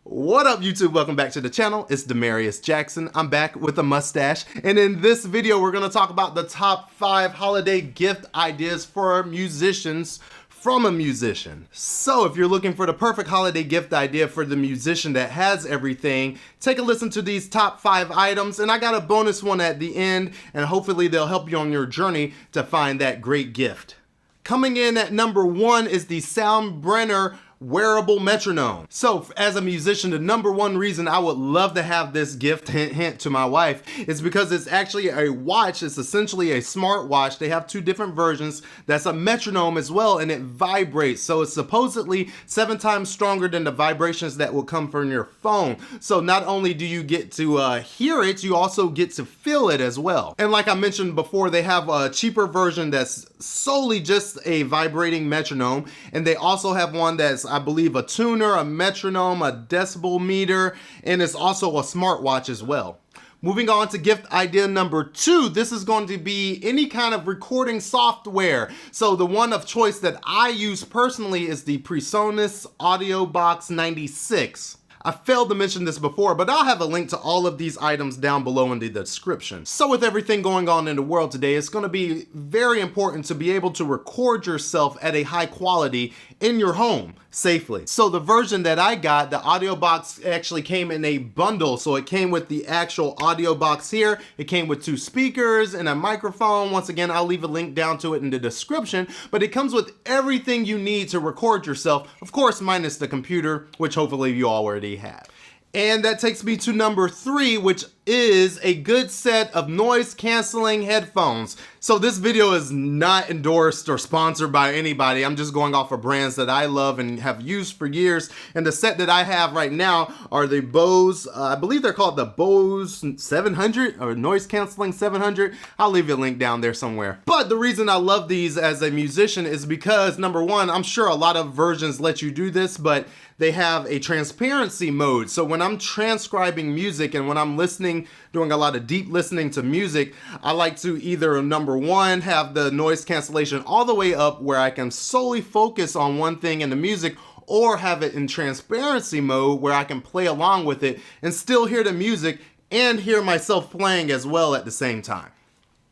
What up YouTube? Welcome back to the channel. It's Demarius Jackson. I'm back with a mustache, and in this video we're going to talk about the top 5 holiday gift ideas for musicians from a musician. So if you're looking for the perfect holiday gift idea for the musician that has everything, take a listen to these top 5 items, and I got a bonus one at the end, and hopefully they'll help you on your journey to find that great gift. Coming in at number 1 is the Soundbrenner wearable metronome. So as a musician, the number one reason I would love to have this gift, hint hint to my wife, is because it's actually a watch. It's essentially a smart watch. They have 2 different versions. That's a metronome as well, and it vibrates. So it's supposedly 7 times stronger than the vibrations that will come from your phone. So not only do you get to hear it, you also get to feel it as well. And like I mentioned before, they have a cheaper version that's solely just a vibrating metronome, and they also have one that's, I believe, a tuner, a metronome, a decibel meter, and it's also a smartwatch as well. Moving on to gift idea number 2, this is going to be any kind of recording software. So the one of choice that I use personally is the PreSonus Audio Box 96. I failed to mention this before, but I'll have a link to all of these items down below in the description. So with everything going on in the world today, it's going to be very important to be able to record yourself at a high quality in your home safely. So the version that I got, the audio box actually came in a bundle. So it came with the actual audio box here. It came with 2 speakers and a microphone. Once again, I'll leave a link down to it in the description, but it comes with everything you need to record yourself. Of course, minus the computer, which hopefully you already have. And that takes me to number 3, which is a good set of noise canceling headphones. So this video is not endorsed or sponsored by anybody. I'm just going off of brands that I love and have used for years. And the set that I have right now are the Bose, I believe they're called the Bose 700 or noise canceling 700. I'll leave a link down there somewhere. But the reason I love these as a musician is because, number 1, I'm sure a lot of versions let you do this, but they have a transparency mode. So when I'm transcribing music and when I'm listening, doing a lot of deep listening to music, I like to either, number 1, have the noise cancellation all the way up where I can solely focus on one thing in the music, or have it in transparency mode where I can play along with it and still hear the music and hear myself playing as well at the same time.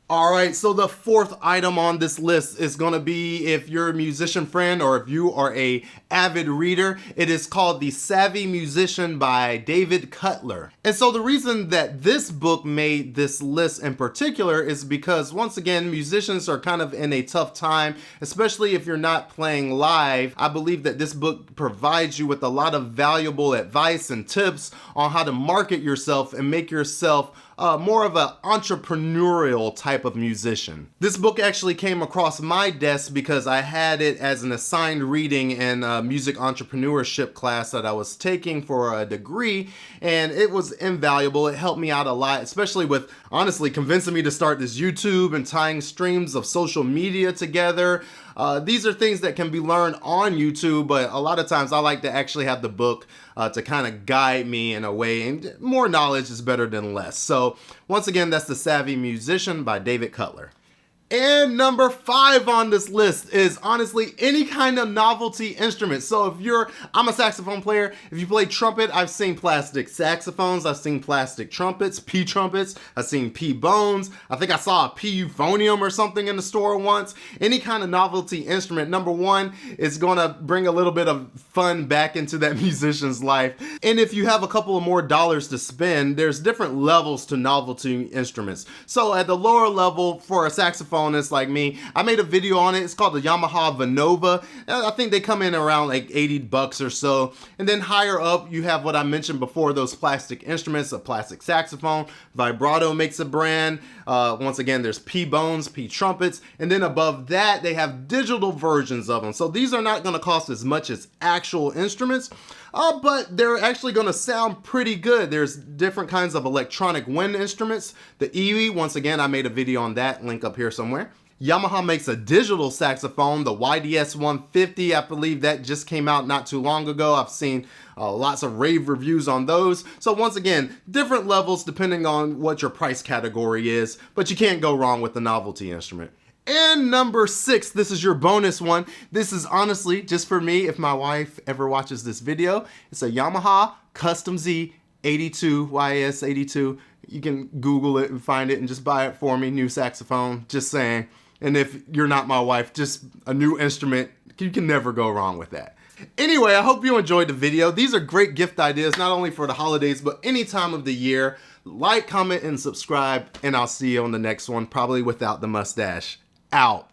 Alright, so the 4th item on this list is going to be, if you're a musician friend or if you are a avid reader, it is called The Savvy Musician by David Cutler. And so the reason that this book made this list in particular is because, once again, musicians are kind of in a tough time, especially if you're not playing live. I believe that this book provides you with a lot of valuable advice and tips on how to market yourself and make yourself more of an entrepreneurial type of musician. This book actually came across my desk because I had it as an assigned reading in a music entrepreneurship class that I was taking for a degree, and it was invaluable. It helped me out a lot, especially with, honestly, convincing me to start this YouTube and tying streams of social media together. These are things that can be learned on YouTube, but a lot of times I like to actually have the book to kind of guide me in a way, and more knowledge is better than less. So once again, that's The Savvy Musician by David Cutler. And number 5 on this list is, honestly, any kind of novelty instrument. So if I'm a saxophone player. If you play trumpet, I've seen plastic saxophones, I've seen plastic trumpets, P trumpets, I've seen P bones. I think I saw a P euphonium or something in the store once. Any kind of novelty instrument, number 1, is gonna bring a little bit of fun back into that musician's life. And if you have a couple of more dollars to spend, there's different levels to novelty instruments. So at the lower level, for a saxophone like me, I made a video on it. It's called the Yamaha Vanova. I think they come in around like $80 or so. And then higher up, you have what I mentioned before, those plastic instruments, a plastic saxophone. Vibrato makes a brand. Once again, there's P bones, P trumpets. And then above that, they have digital versions of them. So these are not going to cost as much as actual instruments, but they're actually going to sound pretty good. There's different kinds of electronic wind instruments. The EWI, once again, I made a video on that, link up here somewhere. Yamaha makes a digital saxophone, the YDS 150. I believe that just came out not too long ago. I've seen lots of rave reviews on those. So once again, different levels depending on what your price category is, but you can't go wrong with the novelty instrument. And number 6, this is your bonus one. This is honestly just for me if my wife ever watches this video. It's a Yamaha Custom Z 82, YS82. You can Google it and find it and just buy it for me. New saxophone, just saying. And if you're not my wife, just a new instrument. You can never go wrong with that. Anyway, I hope you enjoyed the video. These are great gift ideas, not only for the holidays, but any time of the year. Like, comment, and subscribe, and I'll see you on the next one, probably without the mustache. Out.